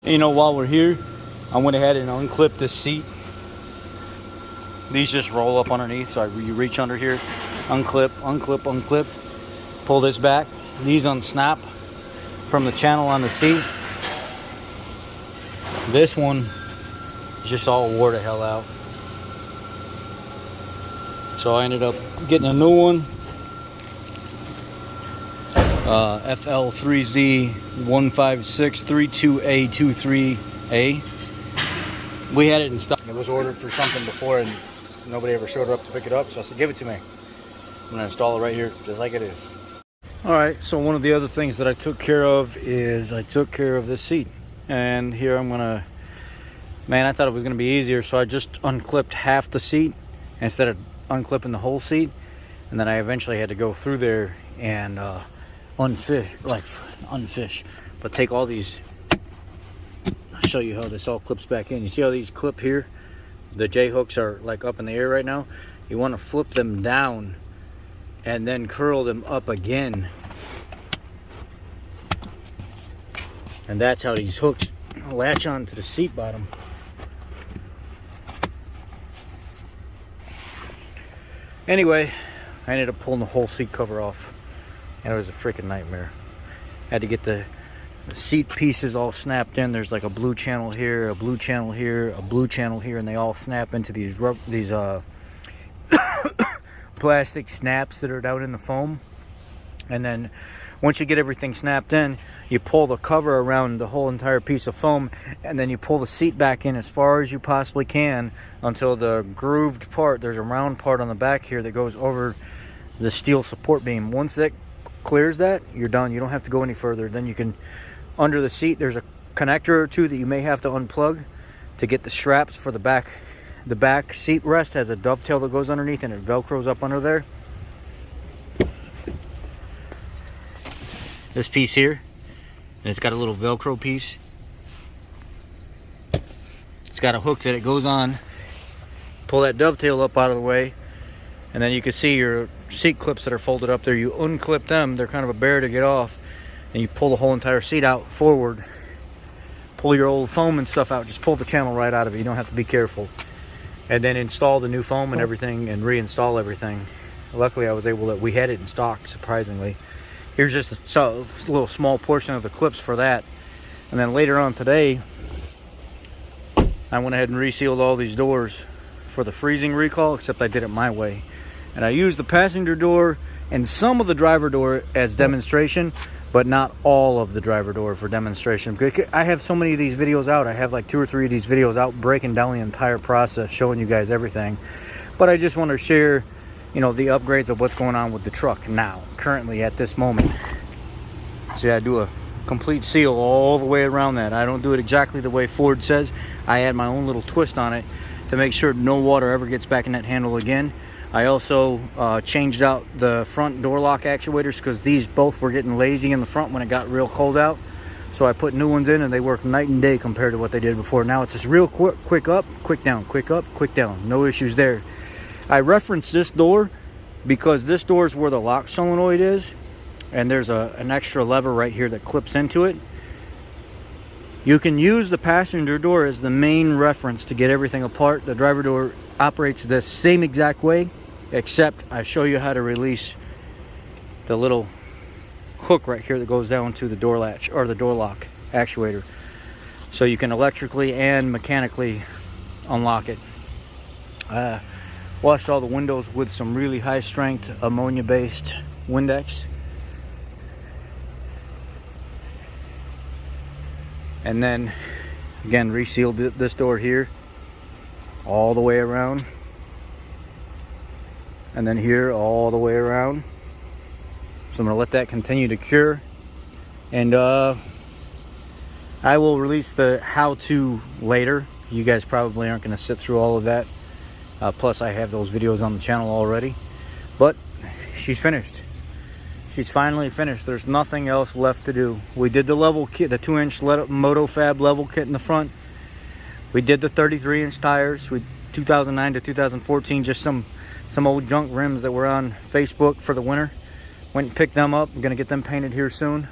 You know, while we're here, I went ahead and unclipped this seat. These just roll up underneath, so you reach under here, unclip, unclip, unclip, pull this back. These unsnap from the channel on the seat. This one just all wore the hell out. So I ended up getting a new one. FL3Z15632A23A. We had it in stock. It was ordered for something before and nobody ever showed up to pick it up, so I said, give it to me. I'm gonna install it right here, just like it is. All right, so one of the other things that I took care of is I took care of this seat. And here I'm gonna, man, I thought it was gonna be easier, so I just unclipped half the seat instead of unclipping the whole seat. And then I eventually had to go through there and unfish, but take all these. I'll show you how this all clips back in. You see how these clip here? The J hooks are like up in the air right now. You want to flip them down and then curl them up again, and that's how these hooks latch onto the seat bottom. Anyway, I ended up pulling the whole seat cover off, and it was a freaking nightmare. Had to get the seat pieces all snapped in. There's like a blue channel here, a blue channel here, a blue channel here, and they all snap into these plastic snaps that are down in the foam. And then once you get everything snapped in, you pull the cover around the whole entire piece of foam, and then you pull the seat back in as far as you possibly can until the grooved part, there's a round part on the back here that goes over the steel support beam. Once that clears that, you're done. You don't have to go any further. Then you can, under the seat, there's a connector or two that you may have to unplug to get the straps for the back. The back seat rest has a dovetail that goes underneath, and it velcros up under there. This piece here, and it's got a little velcro piece. It's got a hook that it goes on. Pull that dovetail up out of the way, and then you can see your seat clips that are folded up there. You unclip them, they're kind of a bear to get off, and you pull the whole entire seat out forward. Pull your old foam and stuff out, just pull the channel right out of it. You don't have to be careful. And then install the new foam and everything, and reinstall everything. Luckily I was able to, we had it in stock, surprisingly. Here's just a little small portion of the clips for that. And then later on today, I went ahead and resealed all these doors for the freezing recall, except I did it my way. And I used the passenger door and some of the driver door as demonstration, but not all of the driver door for demonstration. I have so many of these videos out. I have like 2 or 3 of these videos out breaking down the entire process, showing you guys everything. But I just want to share, you know, the upgrades of what's going on with the truck now, currently at this moment. See, I do a complete seal all the way around that. I don't do it exactly the way Ford says. I add my own little twist on it to make sure no water ever gets back in that handle again. I also changed out the front door lock actuators because these both were getting lazy in the front when it got real cold out. So I put new ones in, and they work night and day compared to what they did before. Now it's just real quick up, quick down, quick up, quick down. No issues there. I referenced this door because this door is where the lock solenoid is, and there's an extra lever right here that clips into it. You can use the passenger door as the main reference to get everything apart. The driver door operates the same exact way, except I show you how to release the little hook right here that goes down to the door latch or the door lock actuator, so you can electrically and mechanically unlock it. Washed all the windows with some really high strength ammonia based Windex, and then again resealed this door here all the way around, and then here all the way around. So I'm going to let that continue to cure, and I will release the how-to later. You guys probably aren't going to sit through all of that. Plus I have those videos on the channel already. But she's finished. She's finally finished. There's nothing else left to do. We did the level kit, the 2-inch MotoFab level kit in the front. We did the 33-inch tires. 2009 to 2014, just some old junk rims that were on Facebook for the winter. Went and picked them up. I'm gonna get them painted here soon.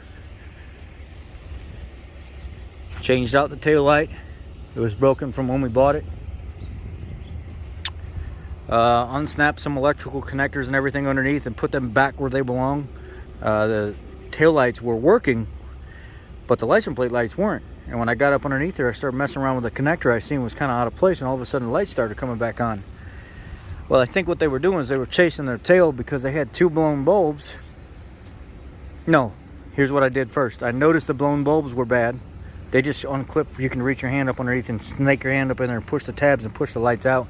Changed out the tail light. It was broken from when we bought it. Unsnapped some electrical connectors and everything underneath and put them back where they belong. The tail lights were working, but the license plate lights weren't. And when I got up underneath there, I started messing around with the connector I seen was kind of out of place, and all of a sudden the lights started coming back on. Well, I think what they were doing is they were chasing their tail because they had two blown bulbs. No, here's what I did first. I noticed the blown bulbs were bad. They just unclip. You can reach your hand up underneath and snake your hand up in there and push the tabs and push the lights out.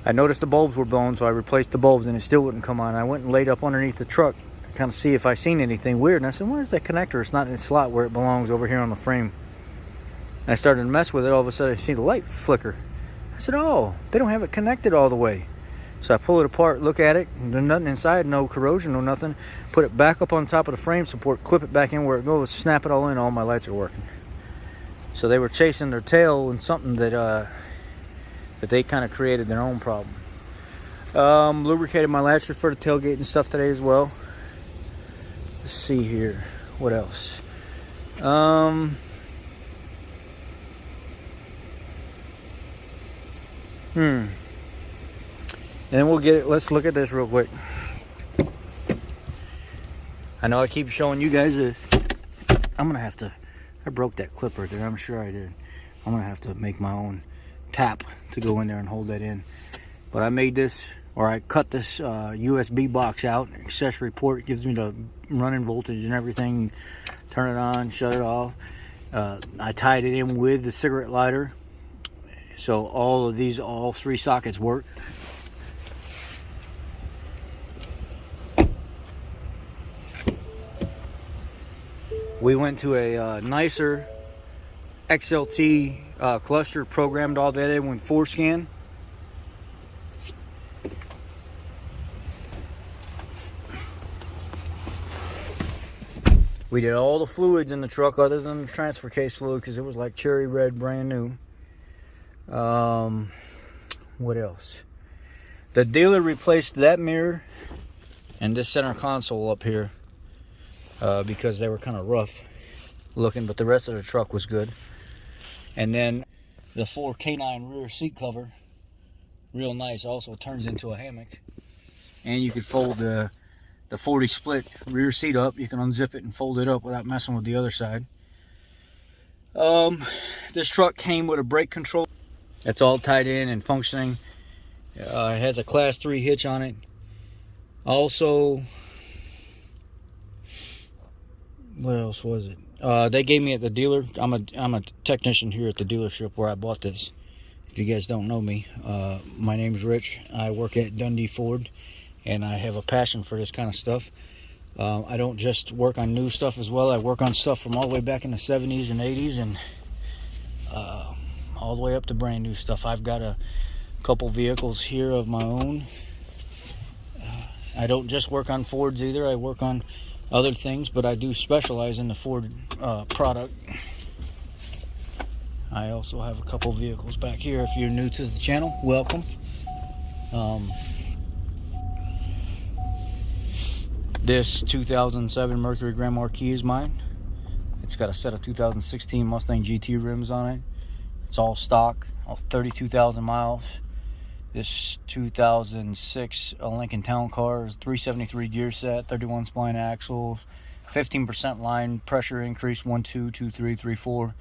I noticed the bulbs were blown, so I replaced the bulbs and it still wouldn't come on. I went and laid up underneath the truck to kind of see if I seen anything weird. And I said, where's that connector? It's not in its slot where it belongs, over here on the frame. And I started to mess with it. All of a sudden I see the light flicker. I said, oh, they don't have it connected all the way. So I pull it apart, look at it, and there's nothing inside, no corrosion, no nothing. Put it back up on top of the frame support, clip it back in where it goes, snap it all in, all my lights are working. So they were chasing their tail and something that they kind of created their own problem. Lubricated my latches for the tailgate and stuff today as well. Let's see here. What else? And then we'll get it. Let's look at this real quick. I know I keep showing you guys that I'm gonna have to. I broke that clip right there. I'm sure I did. I'm gonna have to make my own tap to go in there and hold that in. But I made this, or I cut this USB box out. Accessory port gives me the running voltage and everything. Turn it on, shut it off. I tied it in with the cigarette lighter, so all three sockets work. We went to a nicer XLT cluster, programmed all that in with 4Scan. We did all the fluids in the truck other than the transfer case fluid because it was like cherry red, brand new. What else? The dealer replaced that mirror and this center console up here because they were kind of rough looking, but the rest of the truck was good. And then the 4K9 rear seat cover, real nice, also turns into a hammock. And you could fold the 40 split rear seat up. You can unzip it and fold it up without messing with the other side. This truck came with a brake control. It's all tied in and functioning. It has a class 3 hitch on it. Also, what else was it? They gave me at the dealer. I'm a technician here at the dealership where I bought this. If you guys don't know me, my name's Rich. I work at Dundee Ford, and I have a passion for this kind of stuff. I don't just work on new stuff as well. I work on stuff from all the way back in the 70s and 80s, and all the way up to brand new stuff. I've got a couple vehicles here of my own. I don't just work on Fords either. I work on other things, but I do specialize in the Ford product. I also have a couple vehicles back here. If you're new to the channel, welcome. This 2007 Mercury Grand Marquis is mine. It's got a set of 2016 Mustang GT rims on it. It's all stock, all 32,000 miles. This 2006 Lincoln Town Car is 373 gear set, 31 spline axles, 15% line pressure increase, 1, 2, 2, 3, 3, 4.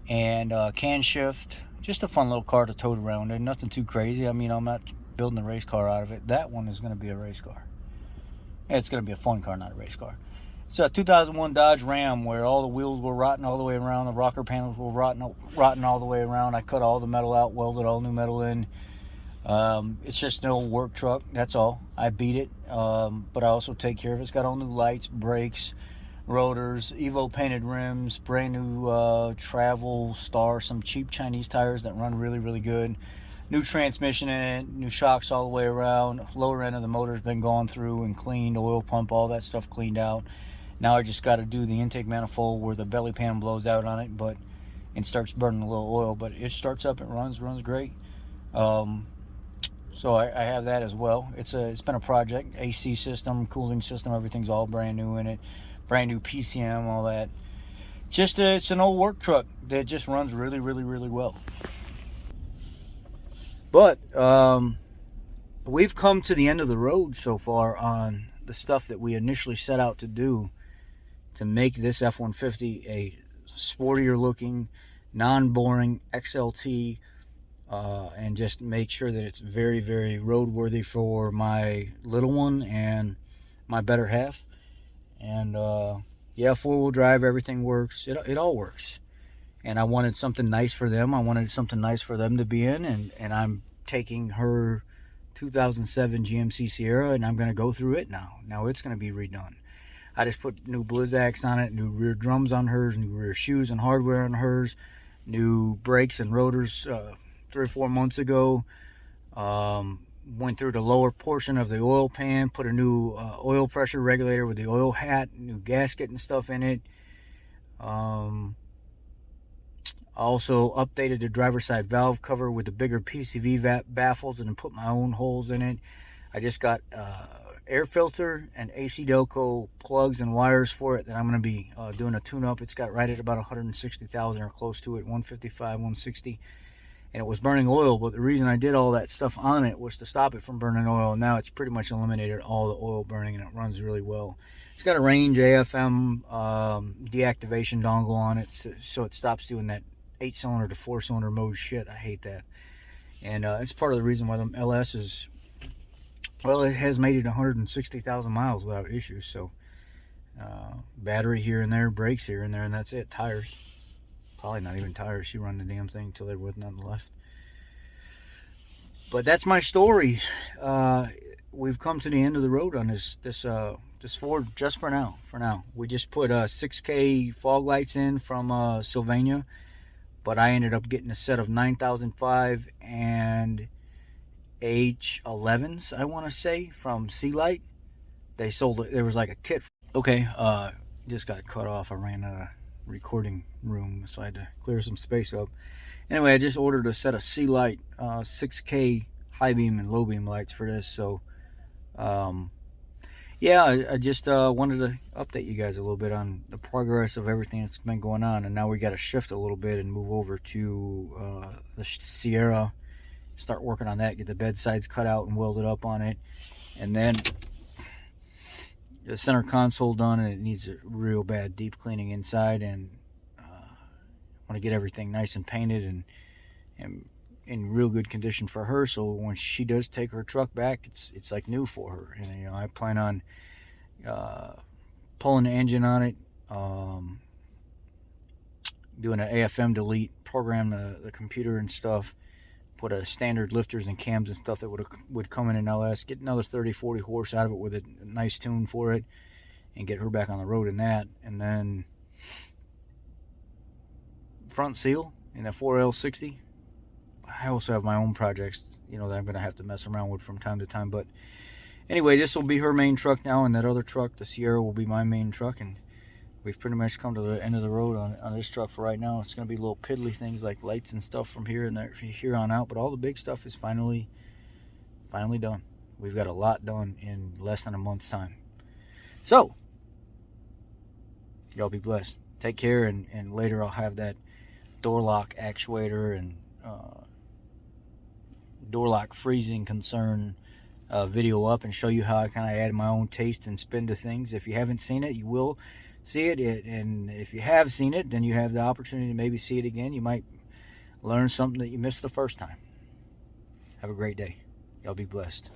And can shift. Just a fun little car to tote around in. Nothing too crazy. I mean, I'm not building a race car out of it. That one is going to be a race car. It's going to be a fun car, not a race car. It's a 2001 Dodge Ram where all the wheels were rotten all the way around. The rocker panels were rotten all the way around. I cut all the metal out, welded all new metal in. It's just an old work truck, that's all. I beat it, but I also take care of it. It's got all new lights, brakes, rotors, Evo painted rims, brand new Travel Star, some cheap Chinese tires that run really, really good. New transmission in it, new shocks all the way around. Lower end of the motor's been gone through and cleaned, oil pump, all that stuff cleaned out. Now I just got to do the intake manifold where the belly pan blows out on it, and starts burning a little oil. But it starts up, it runs great. So I have that as well. It's been a project. AC system, cooling system, everything's all brand new in it. brand new PCM, all that. Just it's an old work truck that just runs really, really, really well. But we've come to the end of the road so far on the stuff that we initially set out to do to make this F-150 a sportier looking, non-boring XLT, and just make sure that it's very, very roadworthy for my little one and my better half. And yeah, four-wheel drive, everything works. It all works. And I wanted something nice for them. I wanted something nice for them to be in, and I'm taking her 2007 GMC Sierra, and I'm going to go through it now. Now it's going to be redone. I just put new Blizzaks on it, new rear drums on hers, new rear shoes and hardware on hers, new brakes and rotors 3 or 4 months ago. Went through the lower portion of the oil pan, put a new oil pressure regulator with the oil hat, new gasket and stuff in it. Also updated the driver's side valve cover with the bigger PCV baffles and put my own holes in it. I just got air filter and AC Delco plugs and wires for it that I'm going to be doing a tune-up. It's got right at about 160,000 or close to it, 155, 160. And it was burning oil, but the reason I did all that stuff on it was to stop it from burning oil. Now it's pretty much eliminated all the oil burning, and it runs really well. It's got a range AFM deactivation dongle on it, so it stops doing that 8-cylinder to 4-cylinder mode shit. I hate that. And it's part of the reason why the LS is, well, it has made it 160,000 miles without issues. So battery here and there, brakes here and there, and that's it. Tires. Probably not even tires. She run the damn thing until there was nothing left. But that's my story. We've come to the end of the road on this Ford, just for now. We just put 6K fog lights in from Sylvania, but I ended up getting a set of 9005 and H11s, I want to say, from Sea Light. They sold it. There was like a kit. Okay, just got cut off. I ran out of recording room, so I had to clear some space up. Anyway, I just ordered a set of Sea Light 6K high beam and low beam lights for this. So yeah, I just wanted to update you guys a little bit on the progress of everything that's been going on. And now we got to shift a little bit and move over to the Sierra, start working on that, get the bed sides cut out and welded up on it, and then the center console done, and it needs a real bad deep cleaning inside, and want to get everything nice and painted and in real good condition for her, so when she does take her truck back, it's like new for her. And you know, I plan on pulling the engine on it, doing an AFM delete, program the computer and stuff, put a standard lifters and cams and stuff that would come in an LS, get another 30-40 horse out of it with a nice tune for it, and get her back on the road in that. And then front seal in the 4L60. I also have my own projects, you know, that I'm going to have to mess around with from time to time. But anyway, this will be her main truck now, and that other truck, the Sierra, will be my main truck. And we've pretty much come to the end of the road on this truck for right now. It's going to be little piddly things like lights and stuff from here and there, here on out. But all the big stuff is finally done. We've got a lot done in less than a month's time. So, y'all be blessed. Take care, and later I'll have that door lock actuator and door lock freezing concern video up and show you how I kind of add my own taste and spin to things. If you haven't seen it, you will see it, and if you have seen it, then you have the opportunity to maybe see it again. You might learn something that you missed the first time. Have a great day. Y'all be blessed.